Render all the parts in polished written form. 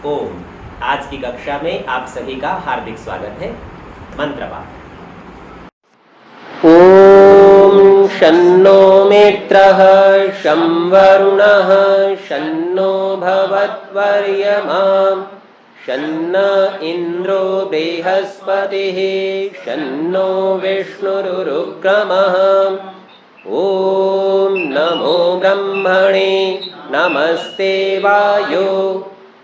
ओम। आज की कक्षा में आप सभी का हार्दिक स्वागत है। मंत्र पाठ। ओम शन्नो मित्रः शं वरुणः शन्नो भवत्वर्यमा शन्न इन्द्रो बृहस्पतिः शन्नो विष्णुरुक्रमः। ओम नमो ब्रह्मणे नमस्ते वायो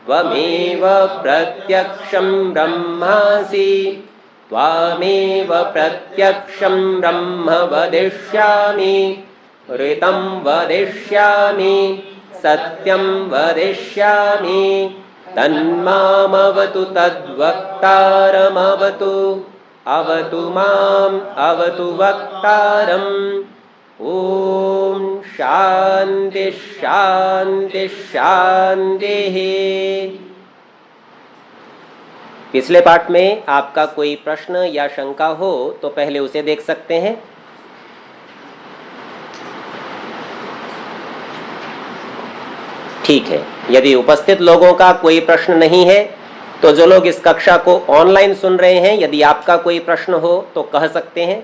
त्वमेव प्रत्यक्षं ब्रह्मासि त्वामेव प्रत्यक्षं ब्रह्म वदिष्यामि ऋतं वदिष्यामि सत्यं वदिष्यामि तन्मामवतु तद्वक्तारमवतु अवतु माम् अवतु वक्तारम्। ओम शांति शांति शांति। पिछले पाठ में आपका कोई प्रश्न या शंका हो तो पहले उसे देख सकते हैं। ठीक है, यदि उपस्थित लोगों का कोई प्रश्न नहीं है तो जो लोग इस कक्षा को ऑनलाइन सुन रहे हैं, यदि आपका कोई प्रश्न हो तो कह सकते हैं।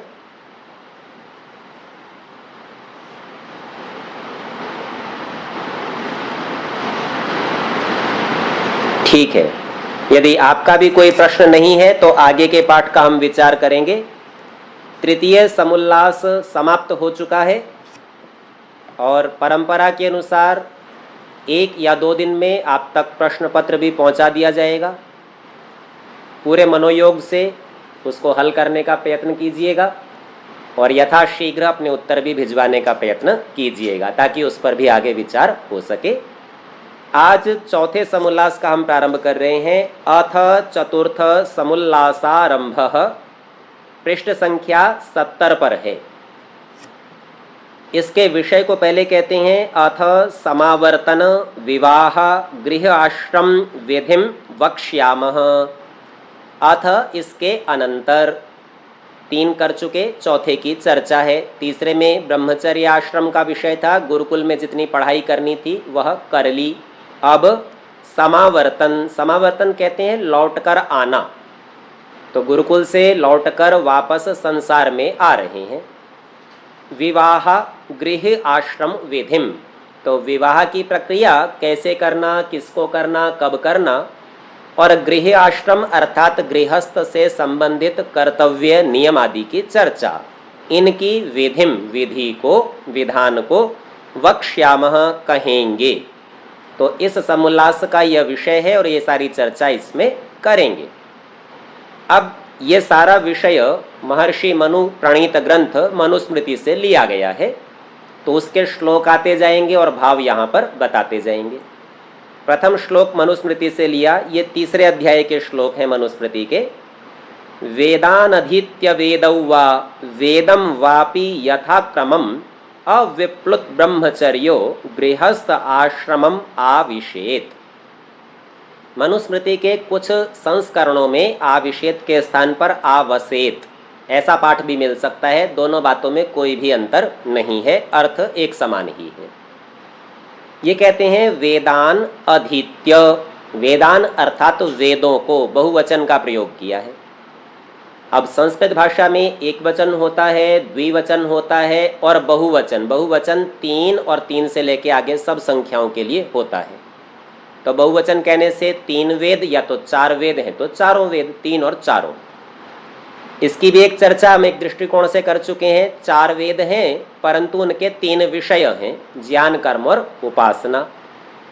ठीक है, यदि आपका भी कोई प्रश्न नहीं है तो आगे के पाठ का हम विचार करेंगे। तृतीय समुल्लास समाप्त हो चुका है और परंपरा के अनुसार 1 या 2 दिन में आप तक प्रश्न पत्र भी पहुंचा दिया जाएगा। पूरे मनोयोग से उसको हल करने का प्रयत्न कीजिएगा और यथाशीघ्र अपने उत्तर भी भिजवाने का प्रयत्न कीजिएगा ताकि उस पर भी आगे विचार हो सके। आज चौथे समुल्लास का हम प्रारंभ कर रहे हैं। अथ चतुर्थ समुल्लासारंभः पृष्ठ संख्या 70 पर है। इसके विषय को पहले कहते हैं। अथ समावर्तन विवाह गृह आश्रम विधिम वक्ष्यामः। अथ इसके अनंतर 3 कर चुके, चौथे की चर्चा है। तीसरे में ब्रह्मचर्य आश्रम का विषय था, गुरुकुल में जितनी पढ़ाई करनी थी वह कर ली। अब समावर्तन, समावर्तन कहते हैं लौटकर आना, तो गुरुकुल से लौटकर वापस संसार में आ रहे हैं। विवाह गृह आश्रम विधिम, तो विवाह की प्रक्रिया कैसे करना, किसको करना, कब करना, और गृह आश्रम अर्थात गृहस्थ से संबंधित कर्तव्य नियम आदि की चर्चा, इनकी विधिम विधि को, विधान को वक्ष्यामः कहेंगे। तो इस समुल्लास का यह विषय है और ये सारी चर्चा इसमें करेंगे। अब ये सारा विषय महर्षि मनु प्रणीत ग्रंथ मनुस्मृति से लिया गया है, तो उसके श्लोक आते जाएंगे और भाव यहाँ पर बताते जाएंगे। प्रथम श्लोक मनुस्मृति से लिया, ये 3 अध्याय के श्लोक हैं मनुस्मृति के। वेदानधीत्य वेदौ वा वेदम वापि यथाक्रमम् अविप्लुत ब्रह्मचर्यो गृहस्थ आश्रमम आविशेत। मनुस्मृति के कुछ संस्करणों में आविशेत के स्थान पर आवसेत ऐसा पाठ भी मिल सकता है। दोनों बातों में कोई भी अंतर नहीं है, अर्थ एक समान ही है। ये कहते हैं वेदान अधीत्य, वेदान अर्थात वेदों को बहुवचन का प्रयोग किया है। अब संस्कृत भाषा में एक वचन होता है, द्विवचन होता है और बहुवचन। बहुवचन 3 और 3 से लेके आगे सब संख्याओं के लिए होता है। तो बहुवचन कहने से 3 वेद या तो 4 वेद हैं तो चारों वेद, 3 और चारों। इसकी भी एक चर्चा हम एक दृष्टिकोण से कर चुके हैं। 4 वेद हैं परंतु उनके 3 विषय हैं, ज्ञान कर्म और उपासना।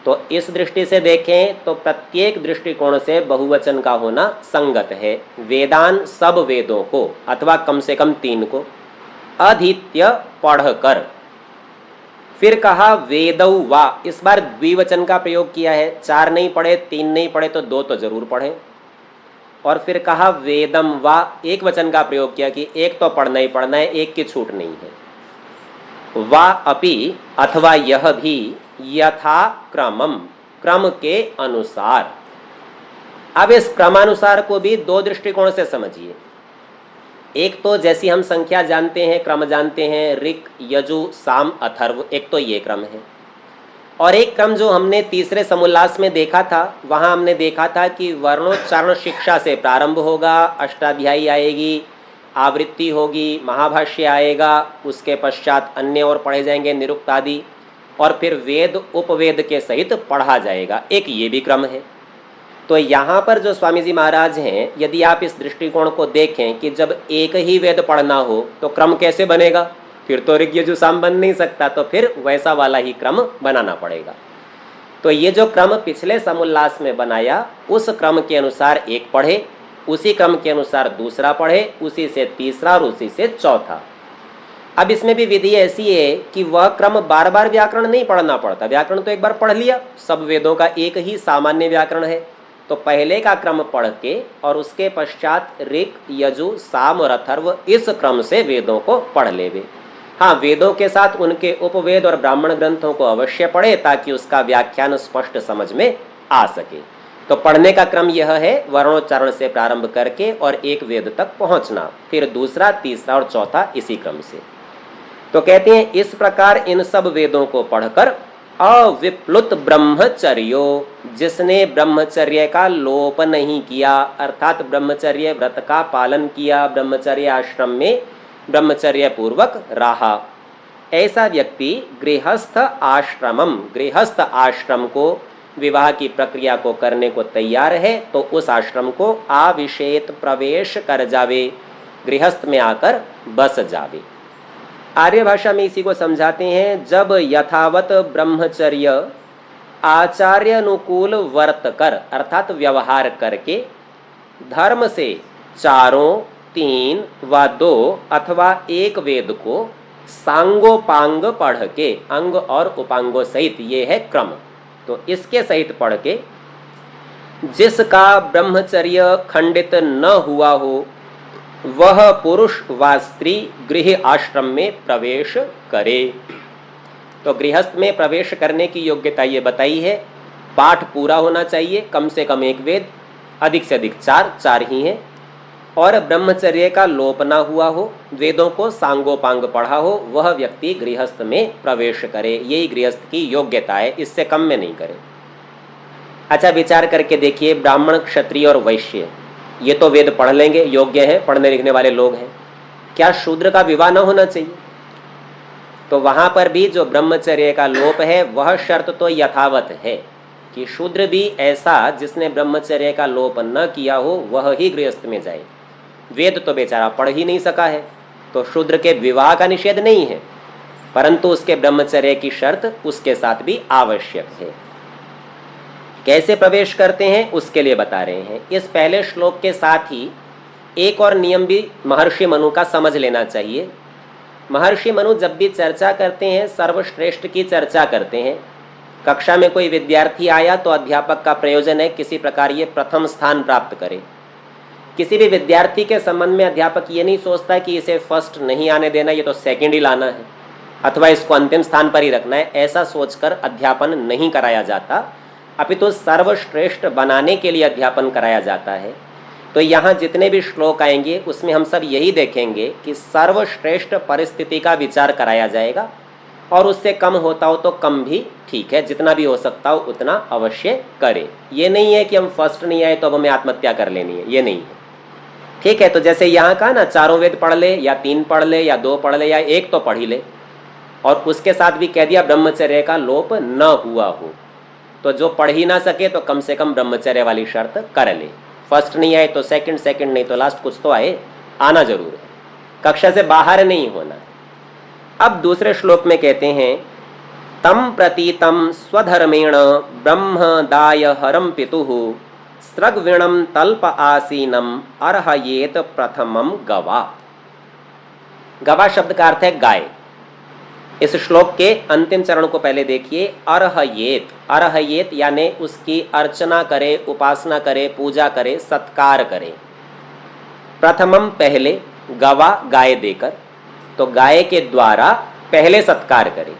तो इस दृष्टि से देखें तो प्रत्येक दृष्टिकोण से बहुवचन का होना संगत है। वेदान सब वेदों को अथवा कम से कम 3 को, अधीत्य पढ़कर। फिर कहा वेदौ वा, इस बार द्विवचन का प्रयोग किया है। 4 नहीं पढ़े, 3 नहीं पढ़े तो 2 तो जरूर पढ़ें। और फिर कहा वेदम वा, एक वचन का प्रयोग किया कि एक तो पढ़ना ही पढ़ना है, एक की छूट नहीं है। वा अपि अथवा यह भी यथा क्रमम, क्रम के अनुसार। अब इस क्रमानुसार को भी 2 दृष्टिकोण से समझिए। एक तो जैसी हम संख्या जानते हैं, क्रम जानते हैं, ऋक यजु साम अथर्व, एक तो ये क्रम है। और एक क्रम जो हमने तीसरे समुल्लास में देखा था, वहाँ हमने देखा था कि वर्णोच्चारण शिक्षा से प्रारंभ होगा, अष्टाध्यायी आएगी, आवृत्ति होगी, महाभाष्य आएगा, उसके पश्चात अन्य और पढ़े जाएंगे, निरुक्त आदि, और फिर वेद उपवेद के सहित पढ़ा जाएगा। एक ये भी क्रम है। तो यहाँ पर जो स्वामी जी महाराज हैं, यदि आप इस दृष्टिकोण को देखें कि जब एक ही वेद पढ़ना हो तो क्रम कैसे बनेगा, फिर तो ऋग्यजु साम बन नहीं सकता, तो फिर वैसा वाला ही क्रम बनाना पड़ेगा। तो ये जो क्रम पिछले समुल्लास में बनाया, उस क्रम के अनुसार एक पढ़े, उसी क्रम के अनुसार दूसरा पढ़े, उसी से तीसरा और उसी से चौथा। अब इसमें भी विधि ऐसी है कि वह क्रम बार बार व्याकरण नहीं पढ़ना पड़ता। व्याकरण तो एक बार पढ़ लिया, सब वेदों का एक ही सामान्य व्याकरण है, तो पहले का क्रम पढ़ के और उसके पश्चात ऋक, यजु, साम और अथर्व, इस क्रम से वेदों को पढ़ लेवे। हाँ, वेदों के साथ उनके उपवेद और ब्राह्मण ग्रंथों को अवश्य पढ़े ताकि उसका व्याख्यान स्पष्ट समझ में आ सके। तो पढ़ने का क्रम यह है, वर्णोच्चारण से प्रारंभ करके और एक वेद तक पहुंचना, फिर दूसरा, तीसरा और चौथा इसी क्रम से। तो कहते हैं इस प्रकार इन सब वेदों को पढ़कर अविप्लुत ब्रह्मचर्यो, जिसने ब्रह्मचर्य का लोप नहीं किया, अर्थात ब्रह्मचर्य व्रत का पालन किया, ब्रह्मचर्य आश्रम में ब्रह्मचर्य पूर्वक रहा, ऐसा व्यक्ति गृहस्थ आश्रमम, गृहस्थ आश्रम को, विवाह की प्रक्रिया को करने को तैयार है, तो उस आश्रम को आविशेत, प्रवेश कर जावे, गृहस्थ में आकर बस जावे। आर्य भाषा में इसी को समझाते हैं, जब यथावत ब्रह्मचर्य आचार्य अनुकूल वर्त कर, अर्थात व्यवहार करके, धर्म से चारों, 3 व 2 अथवा एक वेद को सांगोपांग पढ़ के, अंग और उपांगों सहित, ये है क्रम, तो इसके सहित पढ़ के जिसका ब्रह्मचर्य खंडित न हुआ हो, वह पुरुष व स्त्री गृह आश्रम में प्रवेश करे। तो गृहस्थ में प्रवेश करने की योग्यता ये बताई है, पाठ पूरा होना चाहिए, कम से कम एक वेद, अधिक से अधिक 4 ही हैं, और ब्रह्मचर्य का लोप ना हुआ हो, वेदों को सांगोपांग पढ़ा हो, वह व्यक्ति गृहस्थ में प्रवेश करे। यही गृहस्थ की योग्यता है, इससे कम में नहीं करे। अच्छा, विचार करके देखिए, ब्राह्मण, क्षत्रिय और वैश्य, ये तो वेद पढ़ लेंगे, योग्य है, पढ़ने लिखने वाले लोग हैं, क्या शूद्र का विवाह न होना चाहिए? तो वहां पर भी जो ब्रह्मचर्य का लोप है, वह शर्त तो यथावत है कि शूद्र भी ऐसा जिसने ब्रह्मचर्य का लोप न किया हो, वह ही गृहस्थ में जाए। वेद तो बेचारा पढ़ ही नहीं सका है, तो शूद्र के विवाह का निषेध नहीं है, परंतु उसके ब्रह्मचर्य की शर्त उसके साथ भी आवश्यक है। कैसे प्रवेश करते हैं उसके लिए बता रहे हैं। इस पहले श्लोक के साथ ही एक और नियम भी महर्षि मनु का समझ लेना चाहिए। महर्षि मनु जब भी चर्चा करते हैं, सर्वश्रेष्ठ की चर्चा करते हैं। कक्षा में कोई विद्यार्थी आया तो अध्यापक का प्रयोजन है किसी प्रकार ये प्रथम स्थान प्राप्त करे। किसी भी विद्यार्थी के संबंध में अध्यापक ये नहीं सोचता कि इसे फर्स्ट नहीं आने देना, ये तो सेकंड ही लाना है, अथवा इसको अंतिम स्थान पर ही रखना है, ऐसा सोचकर अध्यापन नहीं कराया जाता, अपितु सर्वश्रेष्ठ बनाने के लिए अध्यापन कराया जाता है। तो यहाँ जितने भी श्लोक आएंगे उसमें हम सब यही देखेंगे कि सर्वश्रेष्ठ परिस्थिति का विचार कराया जाएगा, और उससे कम होता हो तो कम भी ठीक है, जितना भी हो सकता हो उतना अवश्य करें। ये नहीं है कि हम फर्स्ट नहीं आए तो अब हमें आत्महत्या कर लेनी है, ये नहीं है। ठीक है, तो जैसे यहाँ कहा ना, 4 वेद पढ़ ले या 3 पढ़ ले या 2 पढ़ ले या 1 तो पढ़ ही ले, और उसके साथ भी कह दिया ब्रह्मचर्य का लोप न हुआ हो, तो जो पढ़ ही ना सके तो कम से कम ब्रह्मचर्य वाली शर्त कर ले। फर्स्ट नहीं आए तो सेकंड, सेकंड नहीं तो लास्ट, कुछ तो आए, आना जरूर है, कक्षा से बाहर नहीं होना। अब दूसरे श्लोक में कहते हैं, तम प्रतीतम स्वधर्मेण ब्रह्म दाय हरम पितुः स्रग्विणम तल्प आसीनम अर्हयेत प्रथमम गवा। गवा शब्द का अर्थ है गाय। इस श्लोक के अंतिम चरण को पहले देखिए, अर्हयेत, अर्हयेत यानी उसकी अर्चना करे, उपासना करे, पूजा करे, सत्कार करे। प्रथमम पहले, गवा गाय देकर, तो गाय के द्वारा पहले सत्कार करे।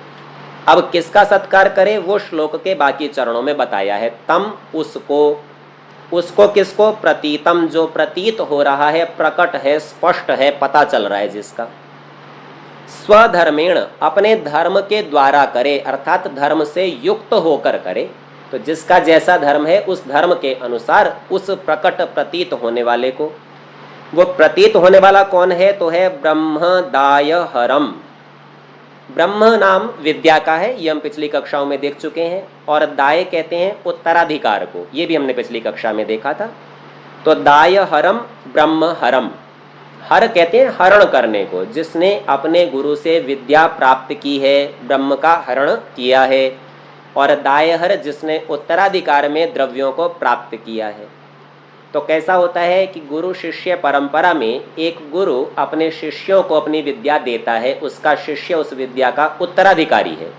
अब किसका सत्कार करे वो श्लोक के बाकी चरणों में बताया है। तम उसको, उसको किसको? प्रतीतम, जो प्रतीत हो रहा है, प्रकट है, स्पष्ट है, पता चल रहा है जिसका। स्वधर्मेण अपने धर्म के द्वारा करे, अर्थात धर्म से युक्त होकर करे। तो जिसका जैसा धर्म है उस धर्म के अनुसार उस प्रकट प्रतीत होने वाले को, वो प्रतीत होने वाला कौन है? तो है ब्रह्मदायहरम। ब्रह्म नाम विद्या का है, ये हम पिछली कक्षाओं में देख चुके हैं। और दाय कहते हैं उत्तराधिकार को, ये भी हमने पिछली कक्षा में देखा था। तो दायहरम ब्रह्महरम, हर कहते हैं हरण करने को, जिसने अपने गुरु से विद्या प्राप्त की है, ब्रह्म का हरण किया है। और दायहर जिसने उत्तराधिकार में द्रव्यों को प्राप्त किया है। तो कैसा होता है कि गुरु शिष्य परंपरा में एक गुरु अपने शिष्यों को अपनी विद्या देता है, उसका शिष्य उस विद्या का उत्तराधिकारी है।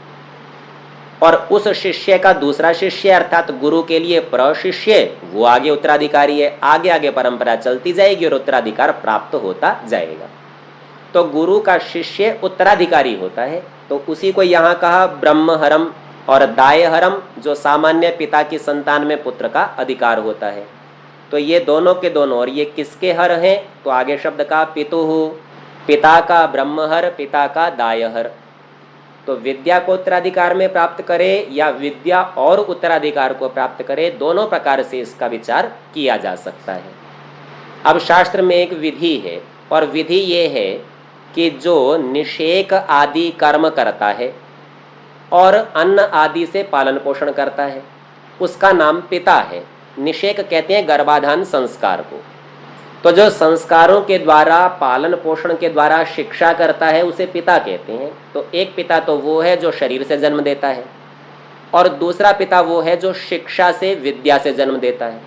और उस शिष्य का दूसरा शिष्य अर्थात गुरु के लिए प्रशिष्य, वो आगे उत्तराधिकारी है। आगे आगे परंपरा चलती जाएगी और उत्तराधिकार प्राप्त होता जाएगा। तो गुरु का शिष्य उत्तराधिकारी होता है। तो उसी को यहाँ कहा ब्रह्महरम और दायहरम, जो सामान्य पिता की संतान में पुत्र का अधिकार होता है। तो ये दोनों के दोनों, और ये किसके हर हैं? तो आगे शब्द का पितुहु, पिता का ब्रह्महर, पिता का दायहर। तो विद्या को उत्तराधिकार में प्राप्त करे या विद्या और उत्तराधिकार को प्राप्त करे, दोनों प्रकार से इसका विचार किया जा सकता है। अब शास्त्र में एक विधि है, और विधि ये है कि जो निषेक आदि कर्म करता है और अन्न आदि से पालन पोषण करता है, उसका नाम पिता है। निषेक कहते हैं गर्भाधान संस्कार को। तो जो संस्कारों के द्वारा, पालन पोषण के द्वारा शिक्षा करता है, उसे पिता कहते हैं। तो एक पिता तो वो है जो शरीर से जन्म देता है, और दूसरा पिता वो है जो शिक्षा से, विद्या से जन्म देता है।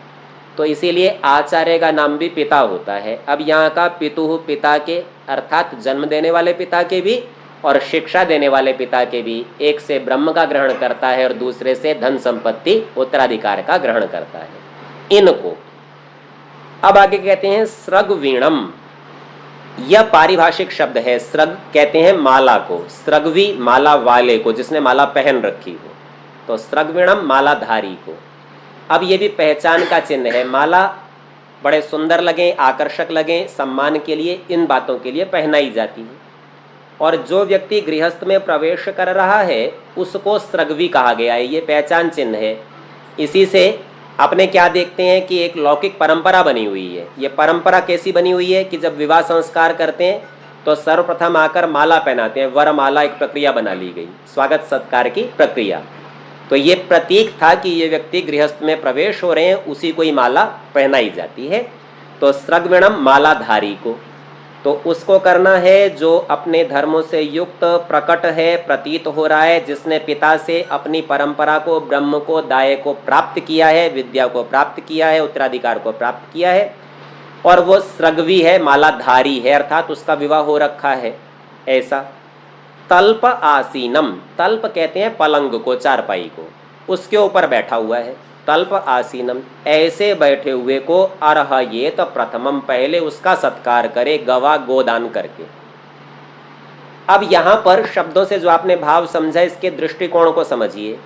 तो इसीलिए आचार्य का नाम भी पिता होता है। अब यहाँ का पितुहु, पिता के अर्थात जन्म देने वाले पिता के भी और शिक्षा देने वाले पिता के भी, एक से ब्रह्म का ग्रहण करता है और दूसरे से धन संपत्ति उत्तराधिकार का ग्रहण करता है, इनको। अब आगे कहते हैं स्रग्वीणम। यह पारिभाषिक शब्द है। स्रग कहते हैं माला को, स्रग्वी माला वाले को, जिसने माला पहन रखी हो। तो स्रग्वीणम मालाधारी को। अब ये भी पहचान का चिन्ह है। माला बड़े सुंदर लगे, आकर्षक लगे, सम्मान के लिए, इन बातों के लिए पहनाई जाती है। और जो व्यक्ति गृहस्थ में प्रवेश कर रहा है उसको स्रग्वी कहा गया है, ये पहचान चिन्ह है। इसी से अपने क्या देखते हैं कि एक लौकिक परंपरा बनी हुई है। ये परंपरा कैसी बनी हुई है कि जब विवाह संस्कार करते हैं तो सर्वप्रथम आकर माला पहनाते हैं। वरमाला एक प्रक्रिया बना ली गई, स्वागत सत्कार की प्रक्रिया। तो ये प्रतीक था कि ये व्यक्ति गृहस्थ में प्रवेश हो रहे हैं, उसी को ही माला पहनाई जाती है। तो स्रग्वीणम मालाधारी को, तो उसको करना है जो अपने धर्मों से युक्त, प्रकट है, प्रतीत हो रहा है, जिसने पिता से अपनी परंपरा को, ब्रह्म को, दाय को प्राप्त किया है, विद्या को प्राप्त किया है, उत्तराधिकार को प्राप्त किया है, और वो स्रग्वी है, मालाधारी है, अर्थात उसका विवाह हो रखा है। ऐसा तल्प आसीनम, तल्प कहते हैं पलंग को, चारपाई को, उसके ऊपर बैठा हुआ है। तल्प आसीनम, ऐसे बैठे हुए को अर्हयेत प्रथमम, पहले उसका सत्कार करे, गवा गोदान करके। अब यहाँ पर शब्दों से जो आपने भाव समझा, इसके दृष्टिकोण को समझिए।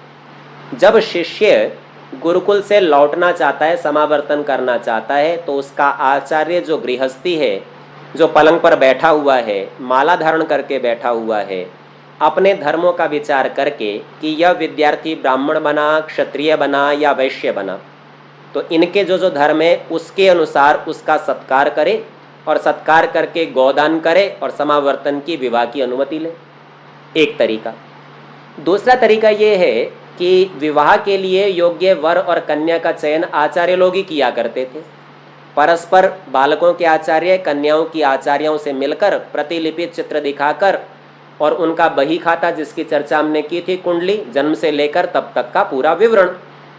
जब शिष्य गुरुकुल से लौटना चाहता है, समावर्तन करना चाहता है, तो उसका आचार्य जो गृहस्थी है, जो पलंग पर बैठा हुआ है, माला धारण करके बैठा हुआ है, अपने धर्मों का विचार करके कि यह विद्यार्थी ब्राह्मण बना, क्षत्रिय बना या वैश्य बना, तो इनके जो जो धर्म है उसके अनुसार उसका सत्कार करे, और सत्कार करके गोदान करे और समावर्तन की, विवाह की अनुमति ले। एक तरीका। दूसरा तरीका ये है कि विवाह के लिए योग्य वर और कन्या का चयन आचार्य लोग ही किया करते थे। परस्पर बालकों के आचार्य कन्याओं की आचार्यों से मिलकर प्रतिलिपि चित्र दिखाकर, और उनका बही खाता जिसकी चर्चा हमने की थी, कुंडली जन्म से लेकर तब तक का पूरा विवरण,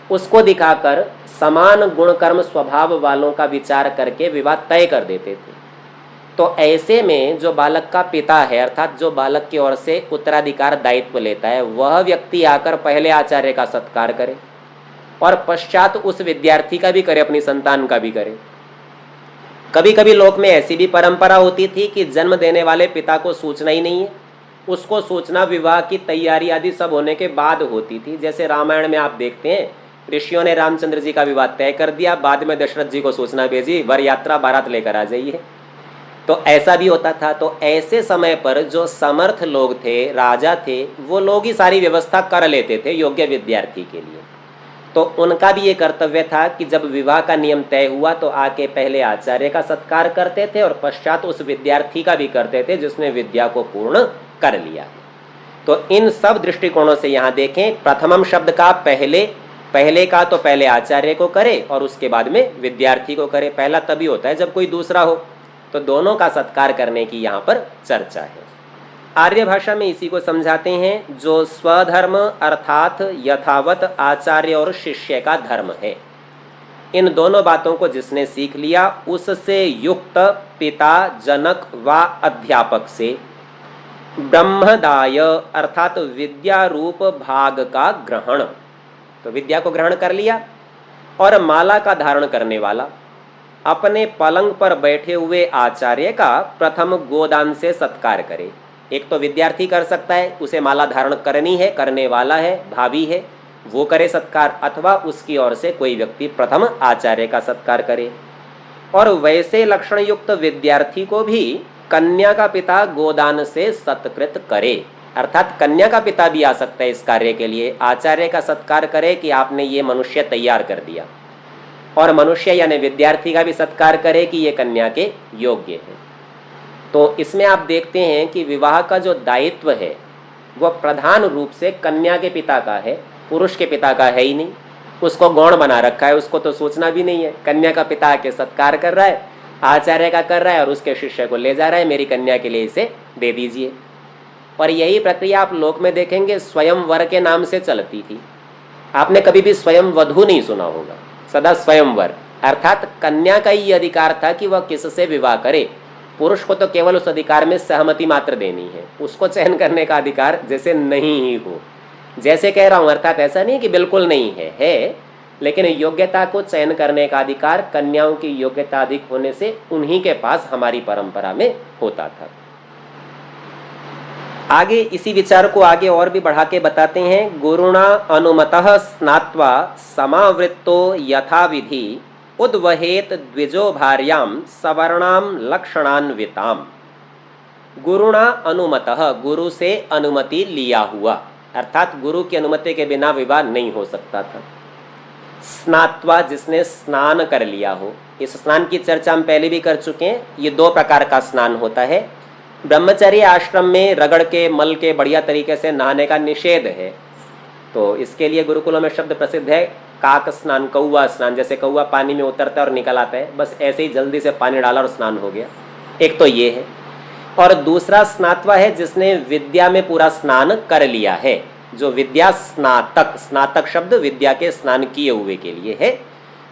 उसको दिखाकर समान गुण कर्म स्वभाव वालों का विचार करके विवाह तय कर देते थे। तो ऐसे में जो बालक का पिता है, अर्थात जो बालक की ओर से उत्तराधिकार दायित्व लेता है, वह व्यक्ति आकर पहले आचार्य का सत्कार करे और पश्चात उस विद्यार्थी का भी करे, अपनी संतान का भी करे। कभी कभी लोक में ऐसी भी परंपरा होती थी कि जन्म देने वाले पिता को सूचना ही नहीं है, उसको सूचना विवाह की तैयारी आदि सब होने के बाद होती थी। जैसे रामायण में आप देखते हैं, ऋषियों ने रामचंद्र जी का विवाह तय कर दिया, बाद में दशरथ जी को सूचना भेजी, वर यात्रा बारात लेकर आ जाइए। तो ऐसा भी होता था। तो ऐसे समय पर जो समर्थ लोग थे, राजा थे, वो लोग ही सारी व्यवस्था कर लेते थे योग्य विद्यार्थी के लिए। तो उनका भी ये कर्तव्य था कि जब विवाह का नियम तय हुआ तो आके पहले आचार्य का सत्कार करते थे और पश्चात उस विद्यार्थी का भी करते थे जिसने विद्या को पूर्ण कर लिया। तो इन सब दृष्टिकोणों से यहाँ देखें, प्रथमम शब्द का पहले का तो पहले आचार्य को करे और उसके बाद में विद्यार्थी को करे। पहला तभी होता है जब कोई दूसरा हो। तो दोनों का सत्कार करने की यहाँ पर चर्चा है। आर्य भाषा में इसी को समझाते हैं, जो स्वधर्म अर्थात यथावत आचार्य और शिष्य का धर्म है। इन दोनों बातों को जिसने सीख लिया उससे युक्त पिता, जनक व अध्यापक से ब्रह्मदाय अर्थात विद्या रूप भाग का ग्रहण, तो विद्या को ग्रहण कर लिया और माला का धारण करने वाला अपने पलंग पर बैठे हुए आचार्य का प्रथम गोदान से सत्कार करे। एक तो विद्यार्थी कर सकता है, उसे माला धारण करनी है, करने वाला है, भावी है, वो करे सत्कार, अथवा उसकी ओर से कोई व्यक्ति प्रथम आचार्य का सत्कार करे। और वैसे लक्षण युक्त विद्यार्थी को भी कन्या का पिता गोदान से सत्कृत करे, अर्थात कन्या का पिता भी आ सकता है इस कार्य के लिए। आचार्य का सत्कार करे कि आपने ये मनुष्य तैयार कर दिया, और मनुष्य यानी विद्यार्थी का भी सत्कार करे कि ये कन्या के योग्य है। तो इसमें आप देखते हैं कि विवाह का जो दायित्व है वह प्रधान रूप से कन्या के पिता का है, पुरुष के पिता का है ही नहीं। उसको गौण बना रखा है, उसको तो सोचना भी नहीं है। कन्या का पिता आके सत्कार कर रहा है, आचार्य का कर रहा है और उसके शिष्य को ले जा रहा है, मेरी कन्या के लिए इसे दे दीजिए। और यही प्रक्रिया आप लोक में देखेंगे स्वयंवर के नाम से चलती थी। आपने कभी भी स्वयं वधू नहीं सुना होगा, सदा स्वयंवर, अर्थात कन्या का ही अधिकार था कि वह किससे विवाह करे। पुरुष को तो केवल उस अधिकार में सहमति मात्र देनी है, उसको चयन करने का अधिकार जैसे नहीं ही हो। जैसे कह रहा हूं, अर्थात ऐसा नहीं कि बिल्कुल नहीं है, लेकिन योग्यता को चयन करने का अधिकार कन्याओं की योग्यता अधिक होने से उन्हीं के पास हमारी परंपरा में होता था। आगे इसी विचार को आगे और भी बढ़ा के बताते हैं, गुरुणा अनुमतः स्नात्वा समावृत्तो यथाविधि उद्वहेत द्विजो भार्याम सवर्णाम लक्षणान्विताम। गुरुणा अनुमतः, गुरु से अनुमति लिया हुआ, अर्थात गुरु की अनुमति के बिना विवाह नहीं हो सकता था। स्नात्वा, जिसने स्नान कर लिया हो। इस स्नान की चर्चा हम पहले भी कर चुके हैं। ये दो प्रकार का स्नान होता है। ब्रह्मचर्य आश्रम में रगड़ के मल के बढ़िया तरीके से नहाने का निषेध है, तो इसके लिए गुरुकुलों में शब्द प्रसिद्ध है काक स्नान, कौवा स्नान। जैसे कौवा पानी में उतरता है और निकल आता है, बस ऐसे ही जल्दी से पानी डाला और स्नान हो गया। एक तो ये है। और दूसरा स्नात्वा है जिसने विद्या में पूरा स्नान कर लिया है, जो विद्या स्नातक, स्नातक शब्द विद्या के स्नान किए हुए के लिए है।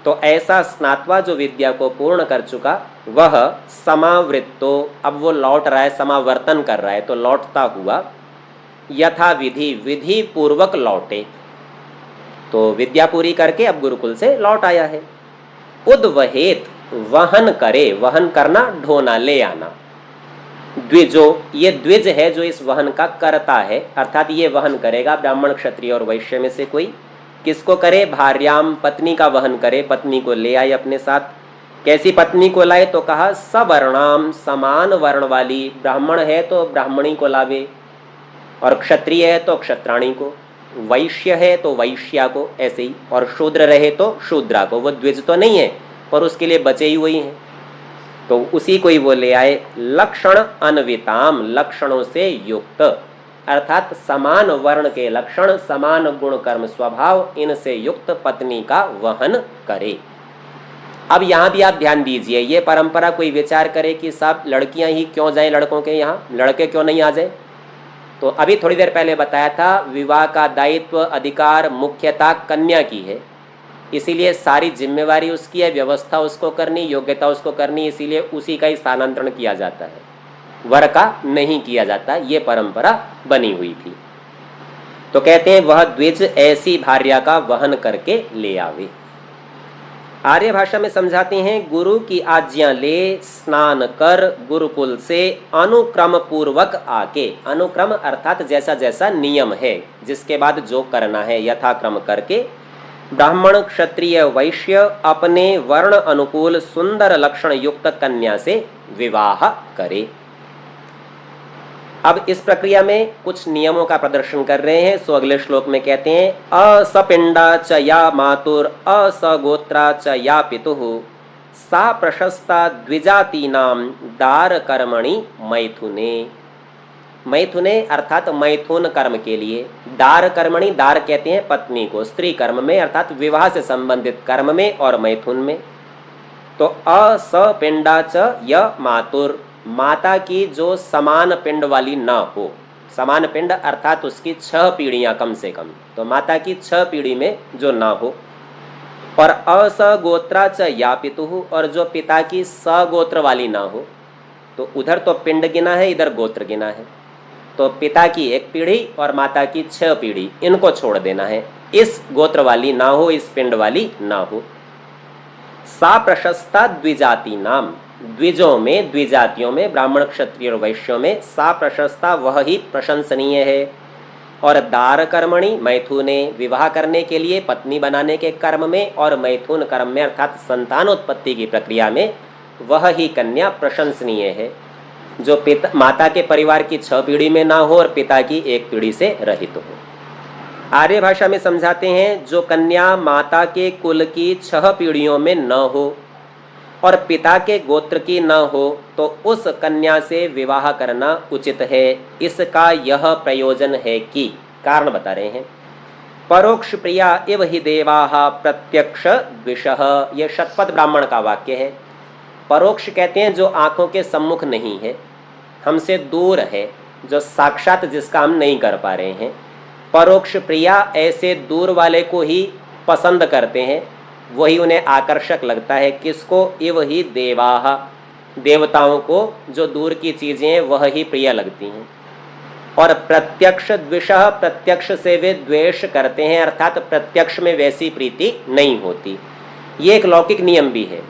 तो ऐसा स्नात्वा जो विद्या को पूर्ण कर चुका, वह समावृत्तो, अब वो लौट रहा है, समावर्तन कर रहा है, तो लौटता हुआ, यथा विधि, विधि पूर्वक लौटे। तो विद्या पूरी करके अब गुरुकुल से लौट आया है। उद्वहेत, वहन करे, वहन करना, ढोना, ले आना। द्विजो, ये द्विज है जो इस वहन का करता है, अर्थात ये वहन करेगा ब्राह्मण, क्षत्रिय और वैश्य में से कोई। किसको करे? भार्याम, पत्नी का वहन करे, पत्नी को ले आए अपने साथ। कैसी पत्नी को लाए? तो कहा सवर्णाम, समान वर्ण वाली। ब्राह्मण है तो ब्राह्मणी को लावे, और क्षत्रिय है तो क्षत्राणी को, वैश्य है तो वैश्या को, ऐसे ही। और शूद्र रहे तो शूद्रा को। वो द्विज तो नहीं है पर उसके लिए बचे ही वही हैं, तो उसी को ही वो ले आए। लक्षण अन्विताम, लक्षणों से युक्त, अर्थात समान वर्ण के लक्षण, समान गुण कर्म स्वभाव, इनसे युक्त पत्नी का वहन करे। अब यहाँ भी आप ध्यान दीजिए, ये परंपरा कोई विचार करे कि सब लड़कियां ही क्यों जाए लड़कों के यहाँ, लड़के क्यों नहीं आ जाए? तो अभी थोड़ी देर पहले बताया था, विवाह का दायित्व, अधिकार, मुख्यता कन्या की है, इसीलिए सारी जिम्मेवारी उसकी है, व्यवस्था उसको करनी, योग्यता उसको करनी, इसीलिए उसी का ही स्थानांतरण किया जाता है, वर का नहीं किया जाता। ये परंपरा बनी हुई थी। तो कहते हैं वह द्विज ऐसी भार्या का वहन करके ले आवे। आर्य भाषा में समझाते हैं, गुरु की आज्ञा ले, स्नान कर, गुरुकुल से अनुक्रम पूर्वक आके, अनुक्रम अर्थात जैसा जैसा नियम है, जिसके बाद जो करना है यथाक्रम करके, ब्राह्मण, क्षत्रिय, वैश्य अपने वर्ण अनुकूल सुंदर लक्षण युक्त कन्या से विवाह करे। अब इस प्रक्रिया में कुछ नियमों का प्रदर्शन कर रहे हैं। सो अगले श्लोक में कहते हैं असपिंडा च या मातुर असगोत्रा च या पितुः सा प्रशस्ता द्विजातीनाम दार कर्मणि मैथुने। मैथुने अर्थात मैथुन कर्म के लिए, दार कर्मणि, दार कहते हैं पत्नी को, स्त्री कर्म में अर्थात विवाह से संबंधित कर्म में और मैथुन में। तो असपिंडा च य मातुर, माता की जो समान पिंड वाली न हो, समान पिंड अर्थात उसकी 6 पीढ़ियां कम से कम, तो माता की 6 पीढ़ी में जो ना हो। और असगोत्रा च या पितुः, और जो पिता की सगोत्र वाली ना हो, तो उधर तो पिंड गिना है, इधर गोत्र गिना है, तो पिता की 1 पीढ़ी और माता की 6 पीढ़ी, इनको छोड़ देना है। इस गोत्र वाली ना हो, इस पिंड वाली ना हो। सा प्रशस्ता द्विजाति नाम, द्विजों में, द्विजातियों में, ब्राह्मण क्षत्रिय और वैश्यों में सा प्रशस्ता वह ही प्रशंसनीय है। और दार कर्मणि मैथुने, विवाह करने के लिए पत्नी बनाने के कर्म में और मैथुन कर्म में अर्थात संतानोत्पत्ति की प्रक्रिया में वह ही कन्या प्रशंसनीय है, जो पिता माता के परिवार की 6 पीढ़ी में ना हो और पिता की 1 पीढ़ी से रहित हो। आर्य भाषा में समझाते हैं, जो कन्या माता के कुल की 6 पीढ़ियों में न हो और पिता के गोत्र की न हो, तो उस कन्या से विवाह करना उचित है। इसका यह प्रयोजन है कि, कारण बता रहे हैं, परोक्ष प्रिया इव हि देवाः प्रत्यक्ष द्विषः, यह शतपथ ब्राह्मण का वाक्य है। परोक्ष कहते हैं जो आंखों के सम्मुख नहीं है, हमसे दूर है, जो साक्षात जिसका हम नहीं कर पा रहे हैं। परोक्ष प्रिया ऐसे दूर वाले को ही पसंद करते हैं, वही उन्हें आकर्षक लगता है। किसको? इव ही देवाः, देवताओं को जो दूर की चीज़ें हैं वह ही प्रिय लगती हैं। और प्रत्यक्ष द्विषः, प्रत्यक्ष से वे द्वेष करते हैं, अर्थात प्रत्यक्ष में वैसी प्रीति नहीं होती। ये एक लौकिक नियम भी है,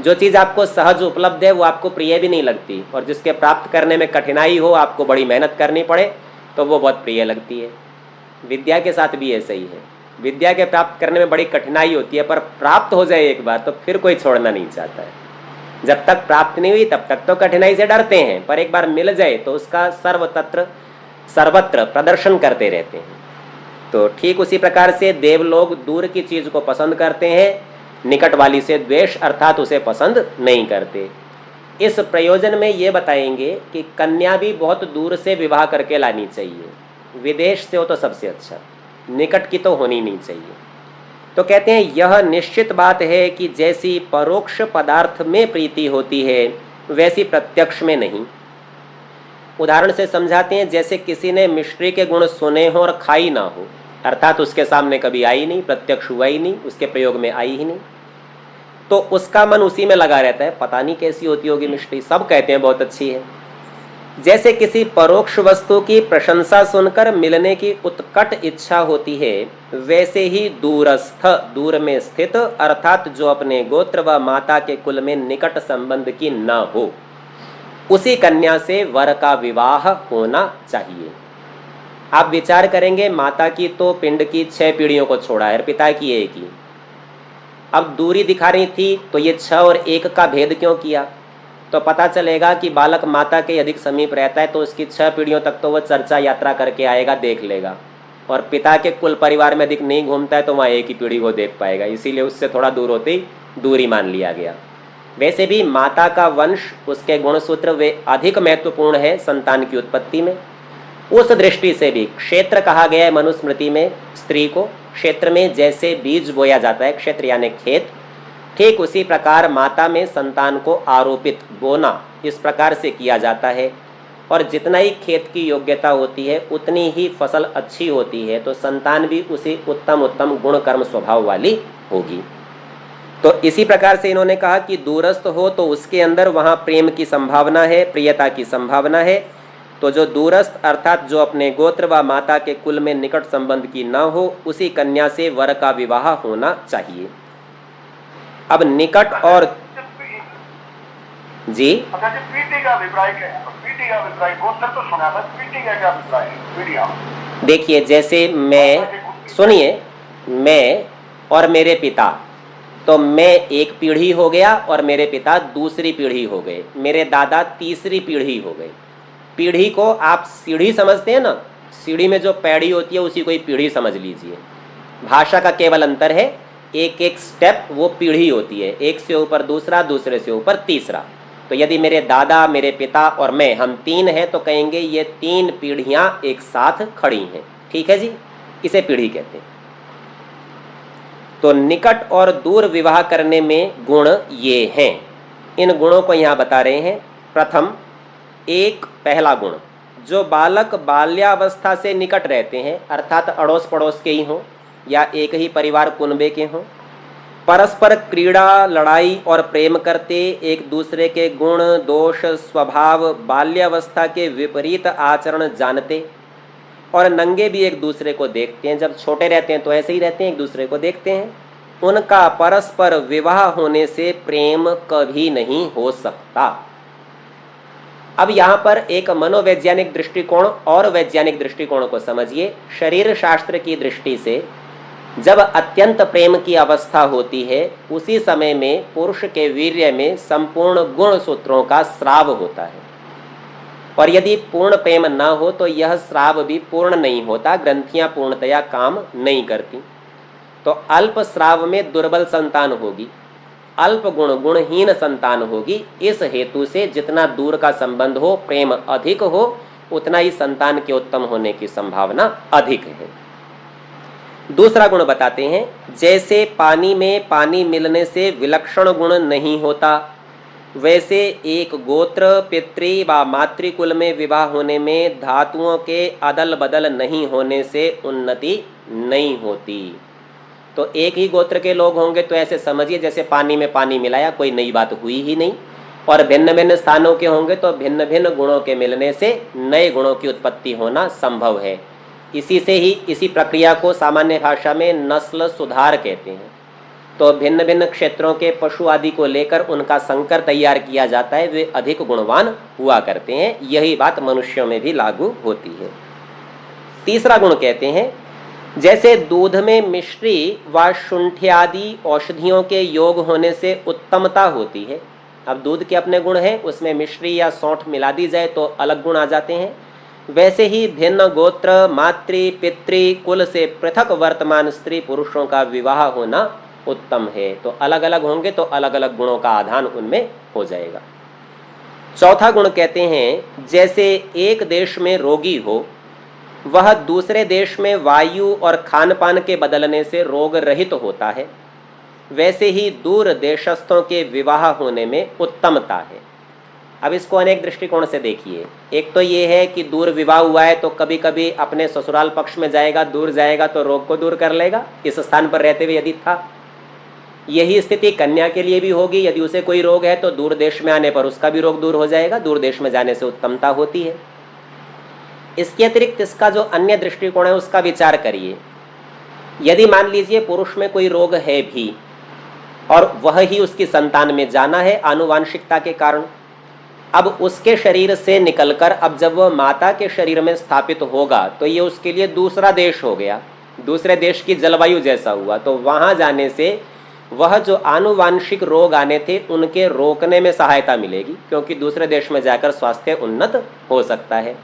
जो चीज़ आपको सहज उपलब्ध है वो आपको प्रिय भी नहीं लगती, और जिसके प्राप्त करने में कठिनाई हो, आपको बड़ी मेहनत करनी पड़े, तो वो बहुत प्रिय लगती है। विद्या के साथ भी ऐसा ही है, विद्या के प्राप्त करने में बड़ी कठिनाई होती है, पर प्राप्त हो जाए एक बार तो फिर कोई छोड़ना नहीं चाहता है। जब तक प्राप्त नहीं हुई तब तक तो कठिनाई से डरते हैं, पर एक बार मिल जाए तो उसका सर्वत्र प्रदर्शन करते रहते हैं। तो ठीक उसी प्रकार से देवलोग दूर की चीज़ को पसंद करते हैं, निकट वाली से द्वेष अर्थात उसे पसंद नहीं करते। इस प्रयोजन में ये बताएंगे कि कन्या भी बहुत दूर से विवाह करके लानी चाहिए, विदेश से हो तो सबसे अच्छा, निकट की तो होनी नहीं चाहिए। तो कहते हैं यह निश्चित बात है कि जैसी परोक्ष पदार्थ में प्रीति होती है वैसी प्रत्यक्ष में नहीं। उदाहरण से समझाते हैं, जैसे किसी ने मिश्री के गुण सुने हो और खाई ना हो, अर्थात उसके सामने कभी आई नहीं, प्रत्यक्ष हुआ ही नहीं, उसके प्रयोग में आई ही नहीं, तो उसका मन उसी में लगा रहता है, पता नहीं कैसी होती होगी मिश्री, सब कहते हैं बहुत अच्छी है। जैसे किसी परोक्ष वस्तु की प्रशंसा सुनकर मिलने की उत्कट इच्छा होती है, वैसे ही दूरस्थ, दूर में स्थित अर्थात जो अपने गोत्र व माता के कुल में निकट संबंध की न हो, उसी कन्या से वर का विवाह होना चाहिए। आप विचार करेंगे, माता की तो पिंड की 6 पीढ़ियों को छोड़ा है, पिता की 1 ही। अब दूरी दिखा रही थी तो ये 6 और 1 का भेद क्यों किया? तो पता चलेगा कि बालक माता के अधिक समीप रहता है तो उसकी 6 पीढ़ियों तक तो वह चर्चा यात्रा करके आएगा, देख लेगा, और पिता के कुल परिवार में अधिक नहीं घूमता है तो वहाँ 1 ही पीढ़ी को देख पाएगा, इसीलिए उससे थोड़ा दूर होते ही दूरी मान लिया गया। वैसे भी माता का वंश, उसके गुणसूत्र वे अधिक महत्वपूर्ण है संतान की उत्पत्ति में। उस दृष्टि से भी क्षेत्र कहा गया है मनुस्मृति में स्त्री को। क्षेत्र में जैसे बीज बोया जाता है, क्षेत्र यानी खेत, ठीक उसी प्रकार माता में संतान को आरोपित, बोना इस प्रकार से किया जाता है। और जितना ही खेत की योग्यता होती है उतनी ही फसल अच्छी होती है, तो संतान भी उसी उत्तम उत्तम गुण कर्म स्वभाव वाली होगी। तो इसी प्रकार से इन्होंने कहा कि दूरस्थ हो तो उसके अंदर वहाँ प्रेम की संभावना है, प्रियता की संभावना है। तो जो दूरस्थ अर्थात जो अपने गोत्र व माता के कुल में निकट संबंध की न हो, उसी कन्या से वर का विवाह होना चाहिए। अब निकट और जी पीटी का अभिप्राय क्या है? पीटी का अभिप्राय गोत्र तो सुना था, पीटी का क्या अभिप्राय है? देखिए, जैसे मैं, सुनिए, मैं और मेरे पिता, तो मैं एक पीढ़ी हो गया और मेरे पिता दूसरी पीढ़ी हो गए, मेरे दादा तीसरी पीढ़ी हो गए। पीढ़ी को आप सीढ़ी समझते हैं ना, सीढ़ी में जो पैड़ी होती है उसी को ही पीढ़ी समझ लीजिए। भाषा का केवल अंतर है, एक एक स्टेप वो पीढ़ी होती है, एक से ऊपर दूसरा, दूसरे से ऊपर तीसरा। तो यदि मेरे दादा, मेरे पिता और मैं, हम तीन हैं, तो कहेंगे ये तीन पीढ़ियां एक साथ खड़ी हैं। ठीक है जी, इसे पीढ़ी कहते हैं। तो निकट और दूर विवाह करने में गुण ये हैं। इन गुणों को यहाँ बता रहे हैं। प्रथम, एक पहला गुण, जो बालक बाल्यावस्था से निकट रहते हैं, अर्थात अड़ोस पड़ोस के ही हों या एक ही परिवार कुनबे के हों, परस्पर क्रीड़ा, लड़ाई और प्रेम करते, एक दूसरे के गुण, दोष, स्वभाव, बाल्यावस्था के विपरीत आचरण जानते और नंगे भी एक दूसरे को देखते हैं। जब छोटे रहते हैं तो ऐसे ही रहते हैं, एक दूसरे को देखते हैं। उनका परस्पर विवाह होने से प्रेम कभी नहीं हो सकता। अब यहाँ पर एक मनोवैज्ञानिक दृष्टिकोण और वैज्ञानिक दृष्टिकोण को समझिए। शरीर शास्त्र की दृष्टि से जब अत्यंत प्रेम की अवस्था होती है, उसी समय में पुरुष के वीर्य में संपूर्ण गुण सूत्रों का स्राव होता है। और यदि पूर्ण प्रेम न हो तो यह स्राव भी पूर्ण नहीं होता, ग्रंथियां पूर्णतया काम नहीं करती। तो अल्प स्राव में दुर्बल संतान होगी, अल्प गुण गुणहीन संतान होगी। इस हेतु से जितना दूर का संबंध हो, प्रेम अधिक हो, उतना ही संतान के उत्तम होने की संभावना अधिक है। दूसरा गुण बताते हैं, जैसे पानी में पानी मिलने से विलक्षण गुण नहीं होता, वैसे एक गोत्र, पितृ व मातृकुल में विवाह होने में धातुओं के अदल बदल नहीं होने से उन्नति नहीं होती। तो एक ही गोत्र के लोग होंगे तो ऐसे समझिए जैसे पानी में पानी मिलाया, कोई नई बात हुई ही नहीं। और भिन्न भिन्न स्थानों के होंगे तो भिन्न भिन्न गुणों के मिलने से नए गुणों की उत्पत्ति होना संभव है। इसी प्रक्रिया को सामान्य भाषा में नस्ल सुधार कहते हैं। तो भिन्न भिन्न क्षेत्रों के पशु आदि को लेकर उनका संकर तैयार किया जाता है, वे अधिक गुणवान हुआ करते हैं। यही बात मनुष्यों में भी लागू होती है। तीसरा गुण कहते हैं, जैसे दूध में मिश्री व शुंठी आदि औषधियों के योग होने से उत्तमता होती है। अब दूध के अपने गुण हैं, उसमें मिश्री या सौंठ मिला दी जाए तो अलग गुण आ जाते हैं। वैसे ही भिन्न गोत्र, मातृ, पितृ, कुल से पृथक वर्तमान स्त्री पुरुषों का विवाह होना उत्तम है। तो अलग अलग होंगे तो अलग अलग गुणों का आधान उनमें हो जाएगा। चौथा गुण कहते हैं, जैसे एक देश में रोगी हो, वह दूसरे देश में वायु और खान पान के बदलने से रोग रहित होता है, वैसे ही दूर देशस्थों के विवाह होने में उत्तमता है। अब इसको अनेक दृष्टिकोण से देखिए। एक तो ये है कि दूर विवाह हुआ है तो कभी कभी अपने ससुराल पक्ष में जाएगा, दूर जाएगा तो रोग को दूर कर लेगा, इस स्थान पर रहते हुए यदि था। यही स्थिति कन्या के लिए भी होगी। यदि उसे कोई रोग है तो दूर देश में आने पर उसका भी रोग दूर हो जाएगा, दूर देश में जाने से उत्तमता होती है। इसके अतिरिक्त इसका जो अन्य दृष्टिकोण है उसका विचार करिए। यदि मान लीजिए पुरुष में कोई रोग है भी और वह ही उसकी संतान में जाना है आनुवांशिकता के कारण, अब उसके शरीर से निकलकर अब जब वह माता के शरीर में स्थापित होगा तो ये उसके लिए दूसरा देश हो गया, दूसरे देश की जलवायु जैसा हुआ। तो वहाँ जाने से वह जो आनुवांशिक रोग आने थे उनके रोकने में सहायता मिलेगी, क्योंकि दूसरे देश में जाकर स्वास्थ्य उन्नत हो सकता है।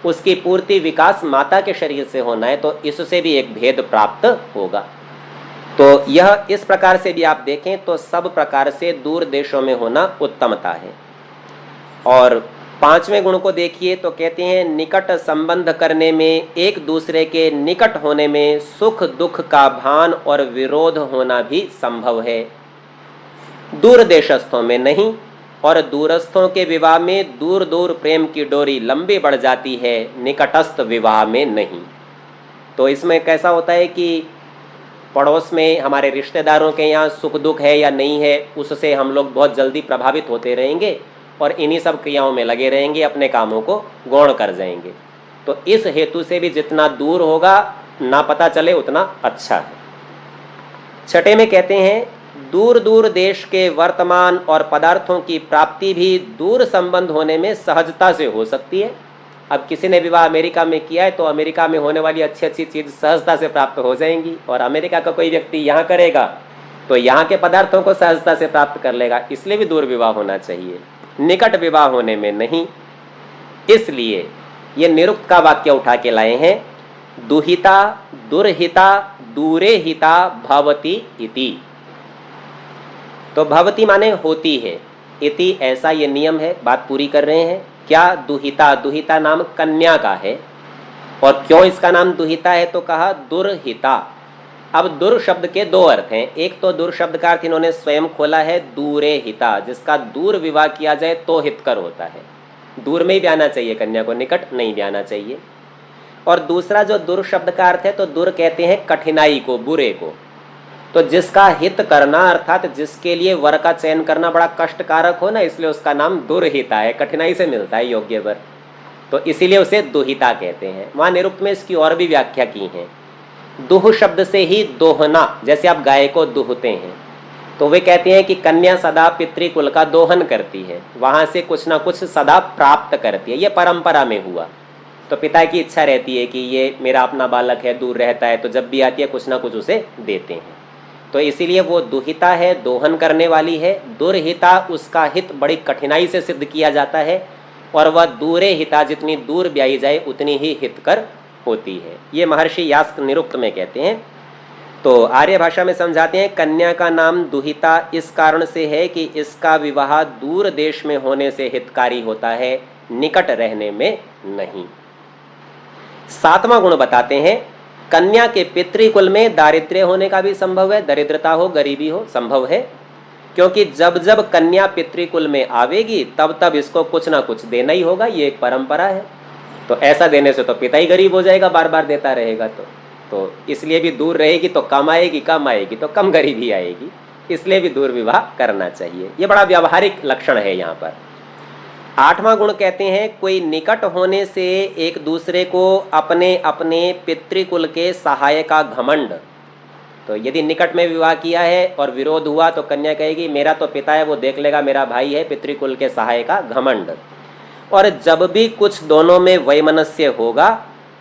उसकी पूर्ति विकास माता के शरीर से होना है तो इससे भी एक भेद प्राप्त होगा। तो यह इस प्रकार से भी आप देखें तो सब प्रकार से दूर देशों में होना उत्तमता है। और पांचवें गुण को देखिए तो कहते हैं, निकट संबंध करने में, एक दूसरे के निकट होने में सुख दुख का भान और विरोध होना भी संभव है। दूर देशस्थों में नहीं, और दूरस्थों के विवाह में दूर दूर प्रेम की डोरी लंबी बढ़ जाती है, निकटस्थ विवाह में नहीं। तो इसमें कैसा होता है कि पड़ोस में हमारे रिश्तेदारों के यहाँ सुख दुख है या नहीं है, उससे हम लोग बहुत जल्दी प्रभावित होते रहेंगे और इन्हीं सब क्रियाओं में लगे रहेंगे, अपने कामों को गौण कर जाएंगे। तो इस हेतु से भी जितना दूर होगा ना पता चले उतना अच्छा है। छठे में कहते हैं, दूर दूर देश के वर्तमान और पदार्थों की प्राप्ति भी दूर संबंध होने में सहजता से हो सकती है। अब किसी ने विवाह अमेरिका में किया है तो अमेरिका में होने वाली अच्छी अच्छी चीज़ सहजता से प्राप्त हो जाएंगी, और अमेरिका का कोई व्यक्ति यहाँ करेगा तो यहाँ के पदार्थों को सहजता से प्राप्त कर लेगा, इसलिए भी दूर विवाह होना चाहिए, निकट विवाह होने में नहीं। इसलिए ये निरुक्त का वाक्य उठा के लाए हैं, दुहिता दुर्हिता दूरे हिता भवति इति। तो भवति माने होती है, इति ऐसा ये नियम है, बात पूरी कर रहे हैं। क्या दुहिता, दुहिता नाम कन्या का है, और क्यों इसका नाम दुहिता है तो कहा दुर्हिता। अब दुर शब्द के दो अर्थ हैं, एक तो दुर शब्द का अर्थ इन्होंने स्वयं खोला है दूरे हिता, जिसका दूर विवाह किया जाए तो हितकर होता है, दूर में ही ब्याना चाहिए कन्या को, निकट नहीं ब्याना चाहिए। और दूसरा जो दुर शब्द का अर्थ है, तो दुर कहते हैं कठिनाई को, बुरे को। तो जिसका हित करना अर्थात जिसके लिए वर का चयन करना बड़ा कष्टकारक हो ना, इसलिए उसका नाम दुर्हिता है, कठिनाई से मिलता है योग्य वर, तो इसीलिए उसे दुहिता कहते हैं। वहाँ निरुक्त में इसकी और भी व्याख्या की है। दुह शब्द से ही दोहना, जैसे आप गाय को दुहते हैं, तो वे कहते हैं कि कन्या सदा पितृकुल का दोहन करती है, वहाँ से कुछ ना कुछ सदा प्राप्त करती है, ये परंपरा में हुआ। तो पिता की इच्छा रहती है कि ये मेरा अपना बालक है, दूर रहता है, तो जब भी आती है कुछ ना कुछ उसे देते हैं, तो इसीलिए वो दुहिता है, दोहन करने वाली है। दुर्हिता, उसका हित बड़ी कठिनाई से सिद्ध किया जाता है, और वह दूरे हिता, जितनी दूर ब्याई जाए उतनी ही हितकर होती है। ये महर्षि यास्क निरुक्त में कहते हैं। तो आर्य भाषा में समझाते हैं, कन्या का नाम दुहिता इस कारण से है कि इसका विवाह दूर देश में होने से हितकारी होता है, निकट रहने में नहीं। सातवां गुण बताते हैं, कन्या के पितृकुल में दारिद्र्य होने का भी संभव है, दरिद्रता हो, गरीबी हो, संभव है, क्योंकि जब जब कन्या पितृकुल में आवेगी तब तब इसको कुछ ना कुछ देना ही होगा, ये एक परंपरा है। तो ऐसा देने से तो पिता ही गरीब हो जाएगा, बार बार देता रहेगा, तो इसलिए भी दूर रहेगी तो कम आएगी, कम आएगी तो कम गरीबी आएगी, इसलिए भी दूर विवाह करना चाहिए। ये बड़ा व्यावहारिक लक्षण है यहाँ पर। आठवां गुण कहते हैं, कोई निकट होने से एक दूसरे को अपने अपने पितृकुल के सहाय का घमंड। तो यदि निकट में विवाह किया है और विरोध हुआ तो कन्या कहेगी मेरा तो पिता है, वो देख लेगा, मेरा भाई है, पितृकुल के सहाय का घमंड। और जब भी कुछ दोनों में वैमनस्य होगा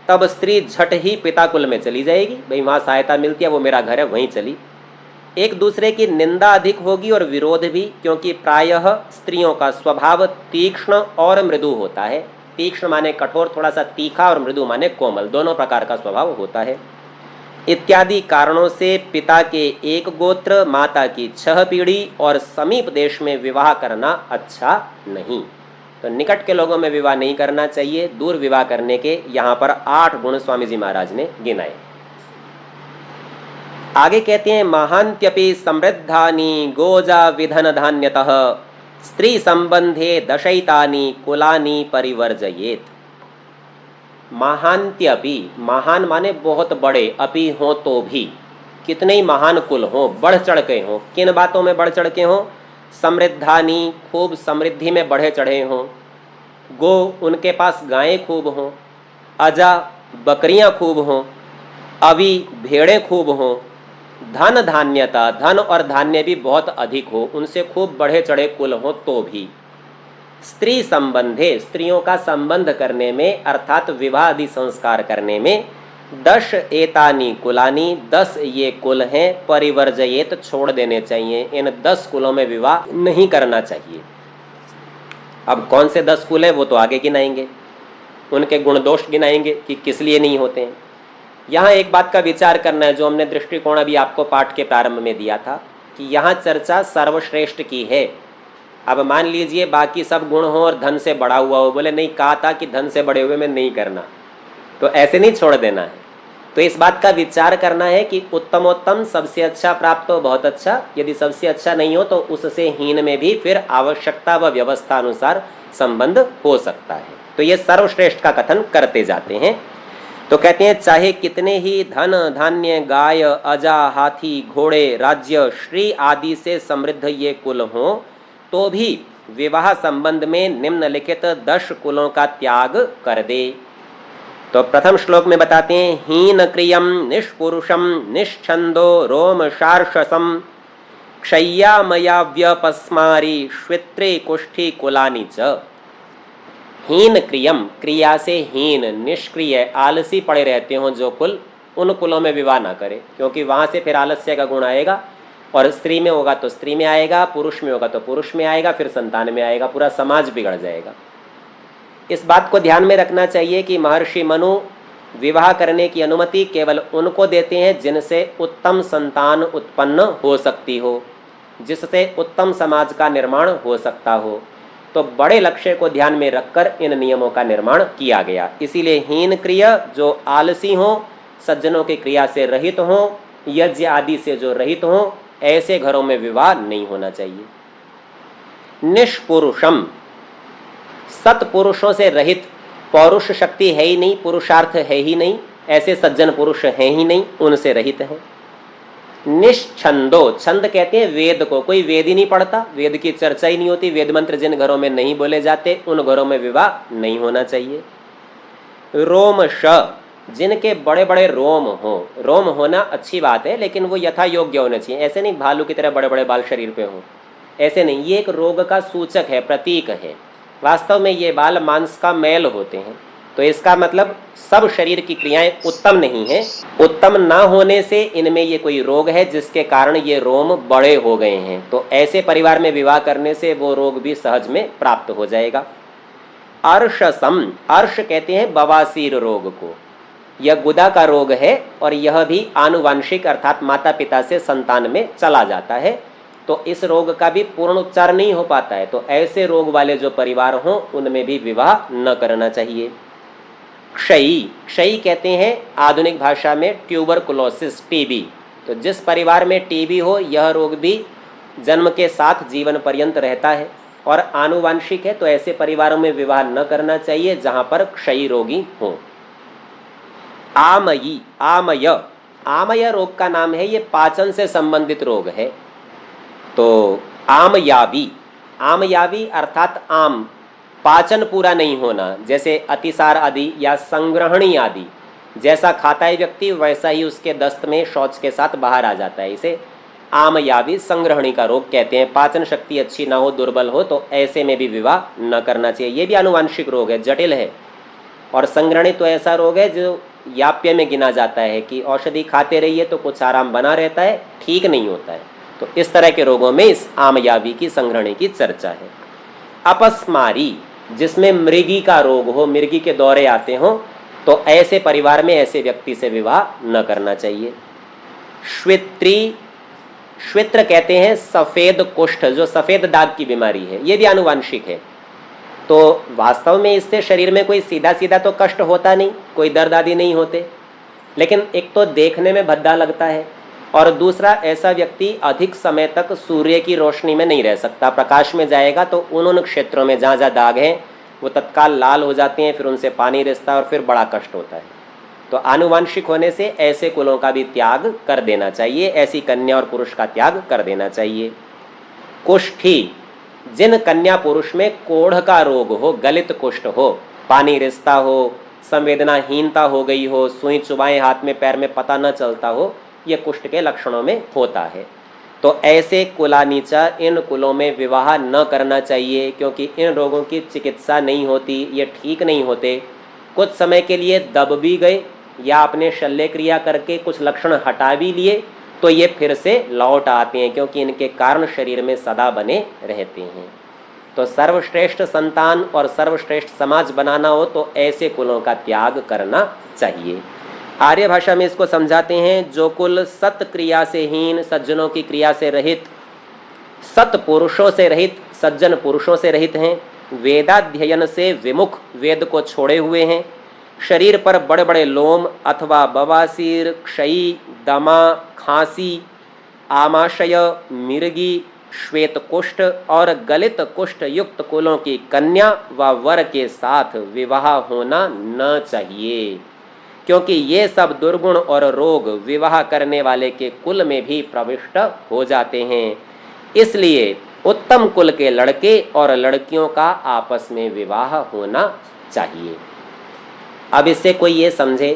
तब स्त्री झट ही पिता कुल में चली जाएगी, भाई वहाँ सहायता मिलती है, वो मेरा घर है, वहीं चली। एक दूसरे की निंदा अधिक होगी और विरोध भी, क्योंकि प्रायः स्त्रियों का स्वभाव तीक्ष्ण और मृदु होता है। तीक्ष्ण माने कठोर, थोड़ा सा तीखा, और मृदु माने कोमल, दोनों प्रकार का स्वभाव होता है। इत्यादि कारणों से पिता के एक गोत्र, माता की 6 पीढ़ी और समीप देश में विवाह करना अच्छा नहीं। तो निकट के लोगों में विवाह नहीं करना चाहिए। दूर विवाह करने के यहाँ पर 8 गुण स्वामी जी महाराज ने गिनाए। आगे कहते हैं, महान्त्यपि समृद्धानि गोजा विधन धान्यतः स्त्री संबंधे दशैतानि कुलानि परिवर्जयेत। महान्त्यपि, महान माने बहुत बड़े, अपि हो तो भी, कितने ही महान कुल हो, बढ़ चढ़ के हों, किन बातों में बढ़ चढ़ के हों, समृद्धानी, खूब समृद्धि में बढ़े चढ़े हों, गो, उनके पास गायें खूब हों, अजा, बकरियां खूब हों, अवि, भेड़ें खूब हों, धन धान्यता, धन और धान्य भी बहुत अधिक हो, उनसे खूब बढ़े चढ़े कुल हो तो भी। स्त्री संबंधे, स्त्रियों का संबंध करने में अर्थात विवाह आदि संस्कार करने में 10 एतानी कुलानी, 10 ये कुल हैं, परिवर्जयेत, छोड़ देने चाहिए, इन 10 कुलों में विवाह नहीं करना चाहिए। अब कौन से 10 कुल हैं वो तो आगे गिनाएंगे, उनके गुण दोष गिनाएंगे कि किस लिए नहीं होते हैं। यहाँ एक बात का विचार करना है, जो हमने दृष्टिकोण अभी आपको पाठ के प्रारंभ में दिया था कि यहाँ चर्चा सर्वश्रेष्ठ की है। अब मान लीजिए बाकी सब गुण हो और धन से बढ़ा हुआ हो, बोले नहीं कहा था कि धन से बढ़े हुए में नहीं करना, तो ऐसे नहीं छोड़ देना है। तो इस बात का विचार करना है कि उत्तमोत्तम, सबसे अच्छा प्राप्त हो बहुत अच्छा, यदि सबसे अच्छा नहीं हो तो उससे हीन में भी फिर आवश्यकता व व्यवस्था अनुसार संबंध हो सकता है। तो ये सर्वश्रेष्ठ का कथन करते जाते हैं। तो कहते हैं चाहे कितने ही धन धान्य, गाय, अजा, हाथी, घोड़े, राज्य, श्री आदि से समृद्ध ये कुल हों तो भी विवाह संबंध में निम्नलिखित 10 कुलों का त्याग कर दे। तो प्रथम श्लोक में बताते हैं, हीन क्रियम निष्पुरुषम निश्छंदो रोम शार्षसम क्षय्यामया व्यपस्मारी श्वित्रे कुष्ठी कुलानी च। हीन क्रियम, क्रिया से हीन, निष्क्रिय, आलसी पड़े रहते हों जो कुल, उन कुलों में विवाह ना करे, क्योंकि वहाँ से फिर आलस्य का गुण आएगा। और स्त्री में होगा तो स्त्री में आएगा, पुरुष में होगा तो पुरुष में आएगा, फिर संतान में आएगा, पूरा समाज बिगड़ जाएगा। इस बात को ध्यान में रखना चाहिए कि महर्षि मनु विवाह करने की अनुमति केवल उनको देते हैं जिनसे उत्तम संतान उत्पन्न हो सकती हो, जिससे उत्तम समाज का निर्माण हो सकता हो। तो बड़े लक्ष्य को ध्यान में रखकर इन नियमों का निर्माण किया गया। इसीलिए हीन क्रिय जो आलसी हों, सज्जनों की क्रिया से रहित हों, यज्ञ आदि से जो रहित हों, ऐसे घरों में विवाह नहीं होना चाहिए। निष्पुरुषम, सत्पुरुषों से रहित, पौरुष शक्ति है ही नहीं, पुरुषार्थ है ही नहीं, ऐसे सज्जन पुरुष हैं ही नहीं, उनसे रहित हैं। निश्छंदो, छंद कहते हैं वेद को, कोई वेद ही नहीं पढ़ता, वेद की चर्चा ही नहीं होती, वेद मंत्र जिन घरों में नहीं बोले जाते उन घरों में विवाह नहीं होना चाहिए। रोमश, जिनके बड़े बड़े रोम हो, रोम होना अच्छी बात है लेकिन वो यथा योग्य होने चाहिए, ऐसे नहीं भालू की तरह बड़े बड़े बाल शरीर पे हो, ऐसे नहीं, ये एक रोग का सूचक है, प्रतीक है। वास्तव में ये बाल मांस का मैल होते हैं, तो इसका मतलब सब शरीर की क्रियाएं उत्तम नहीं है, उत्तम ना होने से इनमें ये कोई रोग है जिसके कारण ये रोम बड़े हो गए हैं। तो ऐसे परिवार में विवाह करने से वो रोग भी सहज में प्राप्त हो जाएगा। अर्शसम, अर्श कहते हैं बवासीर रोग को, यह गुदा का रोग है और यह भी आनुवांशिक अर्थात माता पिता से संतान में चला जाता है, तो इस रोग का भी पूर्ण उपचार नहीं हो पाता है। तो ऐसे रोग वाले जो परिवार हों उनमें भी विवाह न करना चाहिए। क्षयी, क्षयी कहते हैं आधुनिक भाषा में ट्यूबरकुलोसिस, टीबी। तो जिस परिवार में टीबी हो यह रोग भी जन्म के साथ जीवन पर्यंत रहता है और आनुवांशिक है, तो ऐसे परिवारों में विवाह न करना चाहिए जहां पर क्षयी रोगी हो। आमयी, आमय, आमय रोग का नाम है, ये पाचन से संबंधित रोग है। तो आमयावी, आमयावी अर्थात आम, पाचन पूरा नहीं होना, जैसे अतिसार आदि या संग्रहणी आदि, जैसा खाता है व्यक्ति वैसा ही उसके दस्त में शौच के साथ बाहर आ जाता है, इसे आमयावी संग्रहणी का रोग कहते हैं। पाचन शक्ति अच्छी ना हो, दुर्बल हो, तो ऐसे में भी विवाह न करना चाहिए। ये भी आनुवांशिक रोग है, जटिल है। और संग्रहणी तो ऐसा रोग है जो याप्य में गिना जाता है कि औषधि खाते रहिए तो कुछ आराम बना रहता है, ठीक नहीं होता है। तो इस तरह के रोगों में इस आमयावी की संग्रहणी की चर्चा है। अपस्मारी, जिसमें मृगी का रोग हो, मृगी के दौरे आते हों, तो ऐसे परिवार में ऐसे व्यक्ति से विवाह न करना चाहिए। श्वित्री, श्वित्र कहते हैं सफ़ेद कुष्ठ, जो सफ़ेद दाग की बीमारी है, ये भी आनुवांशिक है। तो वास्तव में इससे शरीर में कोई सीधा सीधा तो कष्ट होता नहीं, कोई दर्द आदि नहीं होते, लेकिन एक तो देखने में भद्दा लगता है और दूसरा ऐसा व्यक्ति अधिक समय तक सूर्य की रोशनी में नहीं रह सकता। प्रकाश में जाएगा तो उन क्षेत्रों में जहाँ जहाँ दाग हैं वो तत्काल लाल हो जाते हैं, फिर उनसे पानी रिसता है और फिर बड़ा कष्ट होता है। तो आनुवांशिक होने से ऐसे कुलों का भी त्याग कर देना चाहिए, ऐसी कन्या और पुरुष का त्याग कर देना चाहिए। कुष्ठी, जिन कन्या पुरुष में कोढ़ का रोग हो, गलित कुष्ठ हो, पानी रिसता हो, संवेदनाहीनता हो गई हो, सुई चुबाएं हाथ में पैर में पता न चलता हो, ये कुष्ठ के लक्षणों में होता है। तो ऐसे कुलानीचा इन कुलों में विवाह न करना चाहिए, क्योंकि इन रोगों की चिकित्सा नहीं होती, ये ठीक नहीं होते। कुछ समय के लिए दब भी गए या अपने शल्य क्रिया करके कुछ लक्षण हटा भी लिए तो ये फिर से लौट आते हैं, क्योंकि इनके कारण शरीर में सदा बने रहते हैं। तो सर्वश्रेष्ठ संतान और सर्वश्रेष्ठ समाज बनाना हो तो ऐसे कुलों का त्याग करना चाहिए। आर्य भाषा में इसको समझाते हैं, जो कुल सत क्रिया से हीन, सज्जनों की क्रिया से रहित, सत पुरुषों से रहित, सज्जन पुरुषों से रहित हैं, वेदाध्ययन से विमुख, वेद को छोड़े हुए हैं, शरीर पर बड़े बड़े लोम अथवा बवासीर, क्षयी, दमा, खांसी, आमाशय, मिर्गी, श्वेत कुष्ठ और गलित कुष्ठ युक्त कुलों की कन्या व वर के साथ विवाह होना न चाहिए, क्योंकि ये सब दुर्गुण और रोग विवाह करने वाले के कुल में भी प्रविष्ट हो जाते हैं। इसलिए उत्तम कुल के लड़के और लड़कियों का आपस में विवाह होना चाहिए। अब इससे कोई ये समझे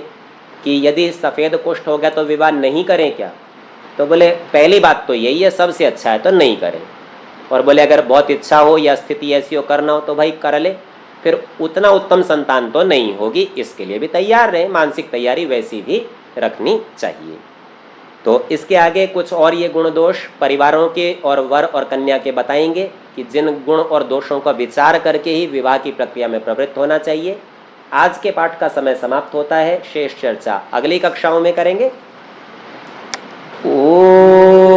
कि यदि सफ़ेद कुष्ठ हो गया तो विवाह नहीं करें क्या, तो बोले पहली बात तो यही है, सबसे अच्छा है तो नहीं करें। और बोले अगर बहुत इच्छा हो या स्थिति ऐसी हो करना हो तो भाई कर ले, फिर उतना उत्तम संतान तो नहीं होगी, इसके लिए भी तैयार रहे, मानसिक तैयारी वैसी भी रखनी चाहिए। तो इसके आगे कुछ और ये गुण दोष परिवारों के और वर और कन्या के बताएंगे कि जिन गुण और दोषों का विचार करके ही विवाह की प्रक्रिया में प्रवृत्त होना चाहिए। आज के पाठ का समय समाप्त होता है, शेष चर्चा अगली कक्षाओं में करेंगे। ओम